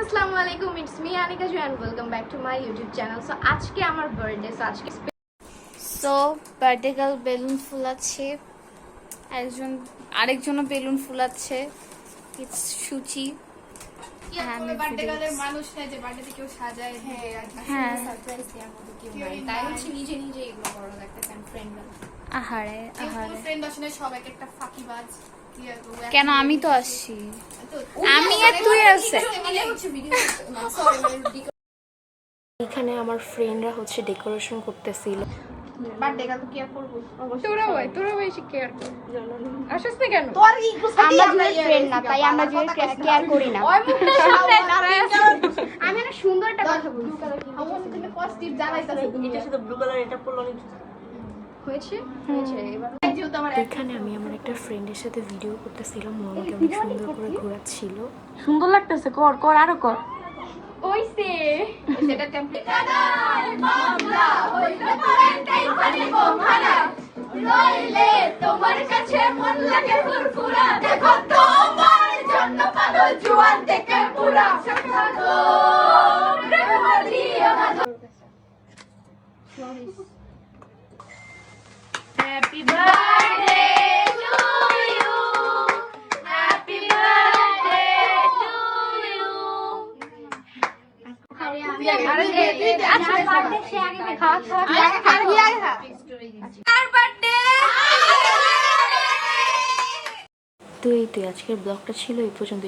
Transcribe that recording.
আসসালামু আলাইকুম, it's me Anika Joy and welcome back to my YouTube channel. So আজকে আমার birthday, so birthday girl balloon ফুলাচ্ছে, আরেকজনও বেলুন ফুলাচ্ছে। ইটস সুচি। বার্থডে গার্লের মানুষ নেই যে বার্থডেতে কেউ সাজায় হ্যাঁ সারপ্রাইজ দেওয়ার মতো কেউ নাই, তাই হচ্ছে নিজে নিজে এগুলো করো লাগতেছে। ফ্রেন্ডরা আহারে আহারে, ফ্রেন্ড আসলে সবাই একটা ফাঁকিবাজ। কেন আমি তো আসছি, আমি আর তুই আছে। এখানে আমার ফ্রেন্ডরা হচ্ছে ডেকোরেশন করতেছিল। বার্থডে গার্ল তো কেয়ার করব তোরা বেশি কেয়ার কর। আসছ না কেন? তোর ইগো সাথে আমরা ফ্রেন্ড না, তাই আমরা যে কেয়ার করি না। আমি একটা সুন্দর একটা কথা বলি। আমার তুমি পজিটিভ জানাইতাছো, তুমি এটা শুধু ব্লু কালার, এটা পরলো হয়েছে হয়েছে এবার যেহেতু আমার এখানে আমি আমার একটা ফ্রেন্ডের সাথে ভিডিও করতেছিলাম। ও আমাকে অনেক সুন্দর করে ঘোরাচ্ছিল। সুন্দর লাগতেছে, কর কর আরো কর। ওইছে সেটা টেমপ্লেট মামলা হইলো কোয়ারেন্টাইন পানি বোমারা রইলে তোমার কাছে মন লাগে ফুরফুরা দেখো তোমার জন্য পাগল জুয়ান থেকে পুরা সকালো প্রেম দিও না। Happy birthday to you, happy birthday to you. তো এই তো আজকের ব্লগটা ছিল এই পর্যন্ত।